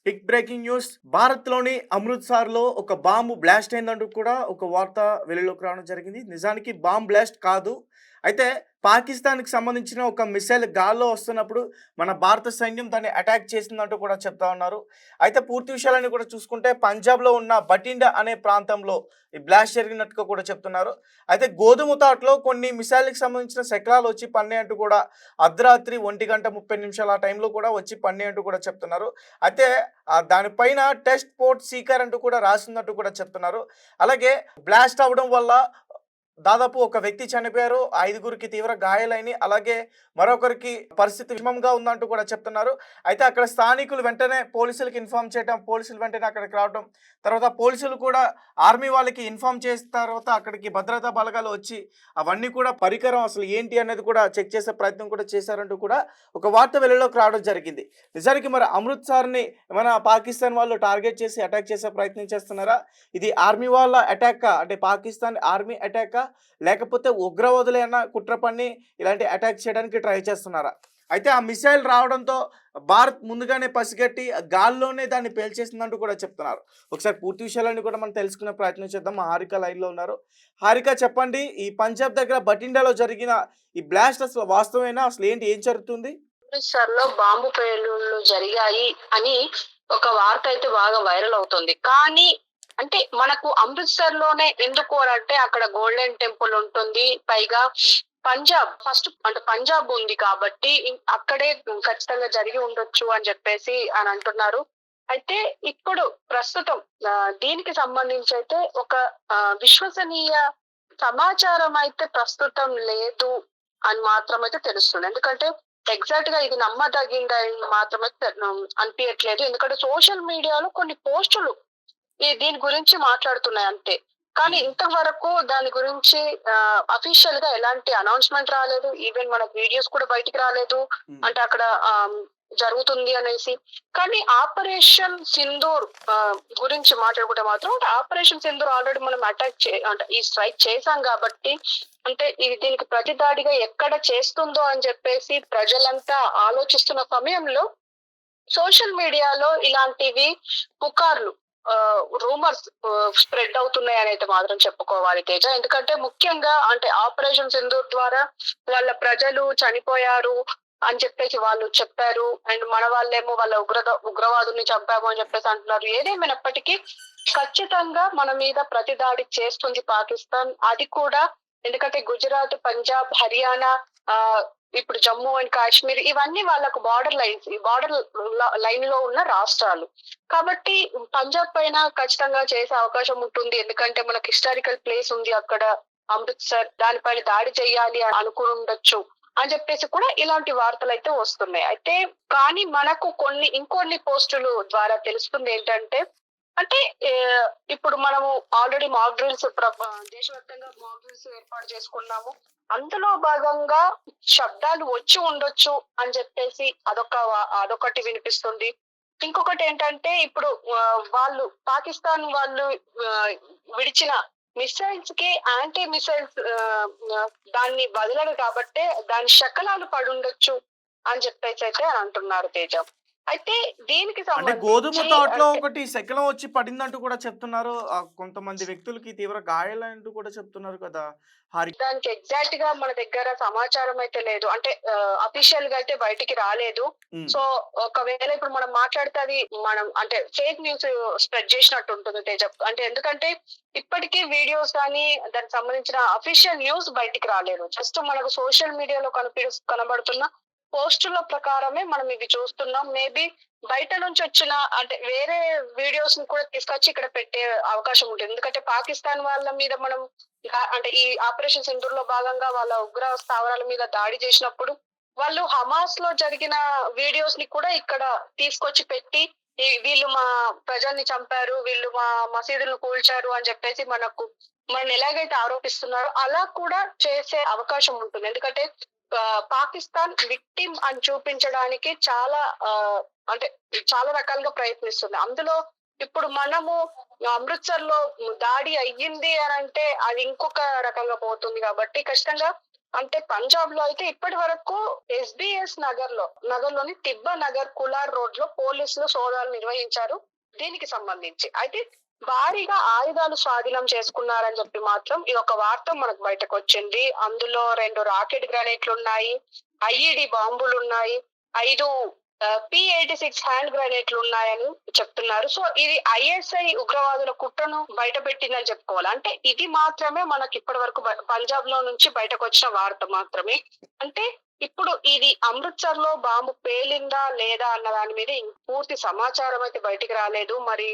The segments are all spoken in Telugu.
Big breaking news. భారత్‌లోని అమృత్‌సర్‌లో ఒక బాంబు బ్లాస్ట్ అయిందంటూ కూడా ఒక వార్త వెలుగులోకి రావడం జరిగింది. నిజానికి బాంబ్ బ్లాస్ట్ కాదు. అయితే పాకిస్తాన్‌కి సంబంధించిన ఒక మిసైల్ గాల్లో వస్తున్నప్పుడు మన భారత సైన్యం దాన్ని అటాక్ చేసిందంటూ కూడా చెప్తా ఉన్నారు. అయితే పూర్తి విషయాలన్నీ కూడా చూసుకుంటే పంజాబ్‌లో ఉన్న బటిండా అనే ప్రాంతంలో ఈ బ్లాస్ట్ జరిగినట్టుగా కూడా చెప్తున్నారు. అయితే గోధుమ తోటలో కొన్ని మిసైల్‌కి సంబంధించిన శకలాలు వచ్చి పడినాయంటూ కూడా అర్ధరాత్రి 1:30 ఆ టైంలో కూడా వచ్చి పడినాయంటూ కూడా చెప్తున్నారు. అయితే దానిపైన టెస్ట్ పోర్ట్ సీకర్ అంటూ కూడా రాసిందంటూ కూడా చెప్తున్నారు. అలాగే బ్లాస్ట్ అవ్వడం వల్ల దాదాపు ఒక వ్యక్తి చనిపోయారు. 5గురికి తీవ్ర గాయాలైనయి. అలాగే మరొకరికి పరిస్థితి విషమంగా ఉందంటూ కూడా చెప్తున్నారు. అయితే అక్కడ స్థానికులు వెంటనే పోలీసులకి ఇన్ఫార్మ్ చేయటం, పోలీసులు వెంటనే అక్కడికి రావడం, తర్వాత పోలీసులు కూడా ఆర్మీ వాళ్ళకి ఇన్ఫార్మ్ చేసిన తర్వాత అక్కడికి భద్రతా బలగాలు వచ్చి అవన్నీ కూడా పరికరం అసలు ఏంటి అనేది కూడా చెక్ చేసే ప్రయత్నం కూడా చేశారంటూ కూడా ఒక వార్త వెలుగులోకి రావడం జరిగింది. నిజానికి మరి అమృత్‌సర్‌ని ఏమైనా పాకిస్తాన్ వాళ్ళు టార్గెట్ చేసి అటాక్ చేసే ప్రయత్నం చేస్తున్నారా? ఇది ఆర్మీ వాళ్ళ అటాకా? అంటే పాకిస్తాన్ ఆర్మీ అటాకా? లేకపోతే ఉగ్రవాదులేమన్నా కుట్ర పన్ని ఇలాంటి అటాక్ చేయడానికి ట్రై చేస్తున్నారా? అయితే ఆ మిసైల్ రావడంతో భారత్ ముందుగానే పసిగట్టి గాల్లోనే దాన్ని పేల్చేసిందంటూ కూడా చెప్తున్నారు. ఒకసారి పూర్తి విషయాలన్నీ కూడా మనం తెలుసుకునే ప్రయత్నం చేద్దాం. మా హారిక లైన్‌లో ఉన్నారు. హారిక చెప్పండి. ఈ పంజాబ్ దగ్గర బటిండాలో జరిగిన ఈ బ్లాస్ట్ అసలు వాస్తవమేనా? అసలు ఏంటి? ఏం జరుగుతుంది? అమృత్సర్‌లో బాంబు పేలుళ్లు జరిగాయి అని ఒక వార్త అయితే బాగా వైరల్ అవుతుంది. కానీ అంటే మనకు అమృత్సర్‌లోనే ఎందుకు అనంటే అక్కడ గోల్డెన్ టెంపుల్ ఉంటుంది. పైగా పంజాబ్ ఫస్ట్ అంటే పంజాబ్ ఉంది కాబట్టి అక్కడే ఖచ్చితంగా జరిగి ఉండొచ్చు అని చెప్పేసి అని అంటున్నారు. అయితే ఇప్పుడు ప్రస్తుతం దీనికి సంబంధించి అయితే ఒక విశ్వసనీయ సమాచారం అయితే ప్రస్తుతం లేదు అని మాత్రమైతే తెలుస్తుంది. ఎందుకంటే ఎగ్జాక్ట్‌గా ఇది నమ్మదగిందని మాత్రమైతే అనిపియట్లేదు. ఎందుకంటే సోషల్ మీడియాలో కొన్ని పోస్టులు దీని గురించి మాట్లాడుతున్నాయి అంతే. కానీ హ్మ్. ఇంతవరకు దాని గురించి అఫీషియల్‌గా ఎలాంటి అనౌన్స్‌మెంట్ రాలేదు. ఈవెన్ మన వీడియోస్ కూడా బయటికి రాలేదు. హ్మ్. అంటే అక్కడ జరుగుతుంది అనేసి. కానీ ఆపరేషన్ సింధూర్ గురించి మాట్లాడుకుంటే మాత్రం ఆపరేషన్ సింధూర్ ఆల్రెడీ మనం అంటే ఈ స్ట్రైక్ చేశాం కాబట్టి అంటే ఇది దీనికి ప్రతిదాడిగా ఎక్కడ చేస్తుందో అని చెప్పేసి ప్రజలంతా ఆలోచిస్తున్న సమయంలో సోషల్ మీడియాలో ఇలాంటివి పుకార్లు రూమర్స్ స్ప్రెడ్ అవుతున్నాయని అయితే మాత్రం చెప్పుకోవాలి తేజ. ఎందుకంటే ముఖ్యంగా అంటే ఆపరేషన్ సింధూర్ ద్వారా వాళ్ళ ప్రజలు చనిపోయారు అని చెప్పేసి వాళ్ళు చెప్పారు. అండ్ మన వాళ్ళేమో వాళ్ళ ఉగ్రవాదుల్ని చంపాము అని చెప్పేసి అంటున్నారు. ఏదేమైనప్పటికీ ఖచ్చితంగా మన మీద ప్రతిదాడి చేస్తుంది పాకిస్తాన్. అది కూడా ఎందుకంటే గుజరాత్, పంజాబ్, హర్యానా ఇప్పుడు జమ్మూ అండ్ కాశ్మీర్ ఇవన్నీ వాళ్ళకు బార్డర్ లైన్ లో ఉన్న రాష్ట్రాలు. కాబట్టి పంజాబ్ పైన ఖచ్చితంగా చేసే అవకాశం ఉంటుంది. ఎందుకంటే మనకి హిస్టారికల్ ప్లేస్ ఉంది అక్కడ అమృత్సర్. దానిపైన దాడి చేయాలి అనుకుని ఉండొచ్చు అని చెప్పేసి కూడా ఇలాంటి వార్తలైతే వస్తున్నాయి. అయితే కానీ మనకు ఇంకొన్ని పోస్టులు ద్వారా తెలుస్తుంది ఏంటంటే అంటే ఇప్పుడు మనము ఆల్రెడీ మాక్ డ్రిల్స్ దేశవ్యాప్తంగా మాక్ డ్రిల్స్ ఏర్పాటు చేసుకున్నాము. అందులో భాగంగా శబ్దాలు వచ్చి ఉండొచ్చు అని చెప్పేసి అదొకటి వినిపిస్తుంది. ఇంకొకటి ఏంటంటే ఇప్పుడు వాళ్ళు పాకిస్తాన్ వాళ్ళు విడిచిన మిసైల్స్ కి యాంటీ మిసైల్స్ దాన్ని వదలరు కాబట్టే దాని శకలాలు పడుండొచ్చు అని చెప్పేసి అయితే అంటున్నారు తేజ. అయితే దీనికి అంటే గోధుమ సంబంధించి తోటలో అంటే ఒకటి శకలం వచ్చి పడిందంటూ కూడా చెప్తున్నారు. కొంతమంది వ్యక్తులకి తీవ్ర గాయాలంటూ కూడా చెప్తున్నారు కదా! హారిక. దానికి ఎగ్జాక్ట్ గా మన దగ్గర సమాచారం అయితే లేదు. అంటే అఫీషియల్ గా అయితే బయటికి రాలేదు. హ్మ్. సో ఒకవేళ ఇప్పుడు మనం మాట్లాడితే అది మనం అంటే ఫేక్ న్యూస్ స్ప్రెడ్ చేసినట్టు ఉంటుంది తేజ. అంటే ఎందుకంటే ఇప్పటికీ వీడియోస్ కానీ దానికి సంబంధించిన అఫీషియల్ న్యూస్ బయటికి రాలేదు. జస్ట్ మనకు సోషల్ మీడియాలో కనబడుతున్న పోస్టుల ప్రకారమే మనం ఇవి చూస్తున్నాం. మేబీ బయట నుంచి వచ్చిన అంటే వేరే వీడియోస్ ని కూడా తీసుకొచ్చి ఇక్కడ పెట్టే అవకాశం ఉంటుంది. ఎందుకంటే పాకిస్తాన్ వాళ్ళ మీద మనం అంటే ఈ ఆపరేషన్ సింధూర్ లో భాగంగా వాళ్ళ ఉగ్ర స్థావరాల మీద దాడి చేసినప్పుడు వాళ్ళు హమాస్ లో జరిగిన వీడియోస్ ని కూడా ఇక్కడ తీసుకొచ్చి పెట్టి వీళ్ళు మా ప్రజల్ని చంపారు, వీళ్ళు మా మసీదులను కూల్చారు అని చెప్పేసి మనల్ని ఎలాగైతే ఆరోపిస్తున్నారో అలా కూడా చేసే అవకాశం ఉంటుంది. ఎందుకంటే పాకిస్తాన్ విక్టిమ్ అని చూపించడానికి అంటే చాలా రకాలుగా ప్రయత్నిస్తుంది. అందులో ఇప్పుడు మనము అమృత్సర్ లో దాడి అయ్యింది అని అంటే అది ఇంకొక రకంగా పోతుంది కాబట్టి ఖచ్చితంగా అంటే పంజాబ్ లో అయితే ఇప్పటి వరకు ఎస్బిఎస్ నగర్లోని తిబ్బా నగర్ కులార్ రోడ్ లో పోలీసులు సోదాలు నిర్వహించారు దీనికి సంబంధించి. అయితే భారీగా ఆయుధాలు స్వాధీనం చేసుకున్నారని చెప్పి మాత్రం ఇది ఒక వార్త మనకు బయటకు వచ్చింది. అందులో 2 రాకెట్ గ్రానైట్లు ఉన్నాయి, ఐఈడి బాంబులు ఉన్నాయి, 5 P-86 హ్యాండ్ గ్రానైట్లు ఉన్నాయని చెప్తున్నారు. సో ఇది ఐఎస్ఐ ఉగ్రవాదుల కుట్రను బయట పెట్టిందని చెప్పుకోవాలి. అంటే ఇది మాత్రమే మనకి ఇప్పటి వరకు పంజాబ్ లో నుంచి బయటకు వచ్చిన వార్త మాత్రమే. అంటే ఇప్పుడు ఇది అమృత్సర్ లో బాంబు పేలిందా లేదా అన్న దాని మీద పూర్తి సమాచారం అయితే బయటికి రాలేదు. మరి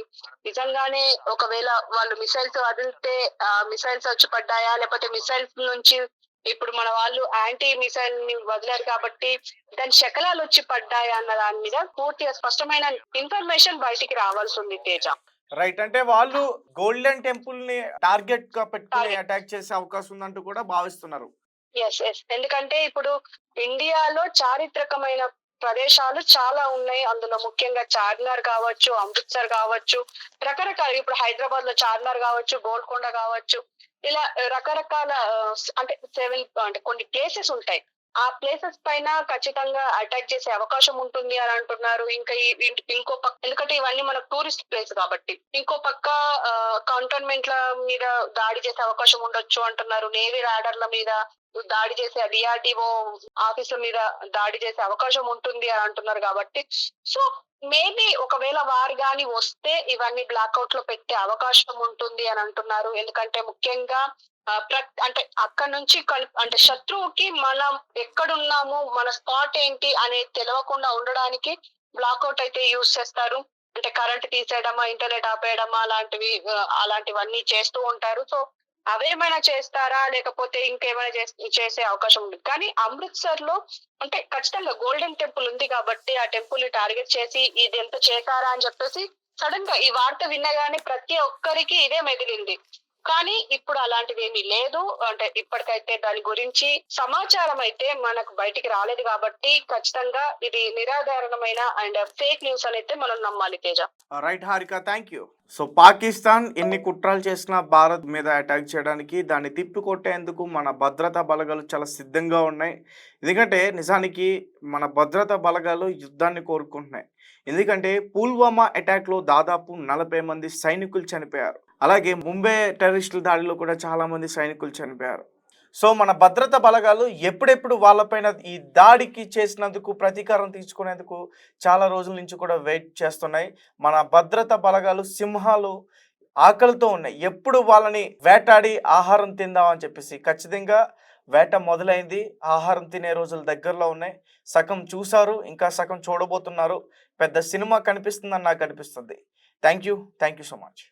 నిజంగానే ఒకవేళ వాళ్ళు మిసైల్స్ వదిలితే మిసైల్స్ వచ్చి పడ్డాయా, లేకపోతే మిసైల్స్ నుంచి ఇప్పుడు మన వాళ్ళు యాంటీ మిసైల్ ని వదిలారు కాబట్టి దాని శకలాలు వచ్చి పడ్డాయా అన్న దాని మీద పూర్తిగా స్పష్టమైన ఇన్ఫర్మేషన్ బయటికి రావాల్సి ఉంది తేజ. రైట్. అంటే వాళ్ళు గోల్డెన్ టెంపుల్ ని టార్గెట్ గా పెట్టుకుని అటాక్ చేసే అవకాశం ఉందంటూ కూడా భావిస్తున్నారు. ఎస్ ఎస్ ఎందుకంటే ఇప్పుడు ఇండియాలో చారిత్రకమైన ప్రదేశాలు చాలా ఉన్నాయి. అందులో ముఖ్యంగా చార్మినార్ కావచ్చు, అమృత్సర్ కావచ్చు, రకరకాల ఇప్పుడు హైదరాబాద్ లో చార్మినార్ కావచ్చు, గోల్కొండ కావచ్చు, ఇలా రకరకాల అంటే 7 అంటే కొన్ని ప్లేసెస్ ఉంటాయి. ఆ ప్లేసెస్ పైన ఖచ్చితంగా అటాక్ చేసే అవకాశం ఉంటుంది అని అంటున్నారు. ఇంకా ఇంకో పక్క ఎందుకంటే ఇవన్నీ మన టూరిస్ట్ ప్లేస్ కాబట్టి ఇంకో పక్క కంటోన్మెంట్ల మీద దాడి చేసే అవకాశం ఉండొచ్చు అంటున్నారు. నేవీ రాడర్ల మీద దాడి చేసే డిఆర్డిఓ ఆఫీసుల మీద దాడి చేసే అవకాశం ఉంటుంది అని అంటున్నారు కాబట్టి సో మేబీ ఒకవేళ వారు గాని వస్తే ఇవన్నీ బ్లాక్అవుట్ లో పెట్టే అవకాశం ఉంటుంది అని అంటున్నారు. ఎందుకంటే ముఖ్యంగా అంటే అక్కడ నుంచి అంటే శత్రువుకి మనం ఎక్కడున్నాము, మన స్పాట్ ఏంటి అనేది తెలియకుండా ఉండడానికి బ్లాక్అవుట్ అయితే యూజ్ చేస్తారు. అంటే కరెంట్ తీసేయడమా, ఇంటర్నెట్ ఆపేయడమా అలాంటివన్నీ చేస్తూ ఉంటారు. సో అవేమైనా చేస్తారా, లేకపోతే ఇంకేమైనా చేసే అవకాశం ఉంది. కానీ అమృత్సర్ లో అంటే ఖచ్చితంగా గోల్డెన్ టెంపుల్ ఉంది కాబట్టి ఆ టెంపుల్ ని టార్గెట్ చేసి ఇది ఎంత చేశారా అని చెప్పేసి సడన్ గా ఈ వార్త విన్నగానే ప్రతి ఒక్కరికి ఇదే మెదిలింది. కానీ ఇప్పుడు అలాంటిది ఏమీ లేదు. అంటే ఇప్పటికైతే దాని గురించి సమాచారం అయితే మనకు బయటికి రాలేదు కాబట్టి ఖచ్చితంగా ఇది నిరాధారణమైన అండ్ ఫేక్ న్యూస్ అనేది మనం నమ్మాలి Teja. Right Harika, thank you. So Pakistan ఎన్ని కుట్రలు చేసినా భారత్ మీద అటాక్ చేయడానికి, దాన్ని తిప్పికొట్టేందుకు మన భద్రతా బలగాలు చాలా సిద్ధంగా ఉన్నాయి. ఎందుకంటే నిజానికి మన భద్రతా బలగాలు యుద్ధాన్ని కోరుకుంటున్నాయి. ఎందుకంటే పుల్వామా అటాక్లో దాదాపు 40 మంది సైనికులు చనిపోయారు. అలాగే ముంబై టెర్రరిస్టుల దాడిలో కూడా చాలామంది సైనికులు చనిపోయారు. సో మన భద్రతా బలగాలు ఎప్పుడెప్పుడు వాళ్ళపైన ఈ దాడికి చేసినందుకు ప్రతీకారం తీసుకునేందుకు చాలా రోజుల నుంచి కూడా వెయిట్ చేస్తున్నాయి. మన భద్రతా బలగాలు సింహాలు ఆకలితో ఉన్నాయి. ఎప్పుడు వాళ్ళని వేటాడి ఆహారం తిందామని చెప్పేసి ఖచ్చితంగా వేట మొదలైంది. ఆహారం తినే రోజులు దగ్గరలో ఉన్నాయి. సగం చూసారు, ఇంకా సగం చూడబోతున్నారు. పెద్ద సినిమా కనిపిస్తుందని నాకు అనిపిస్తుంది. Thank you so much.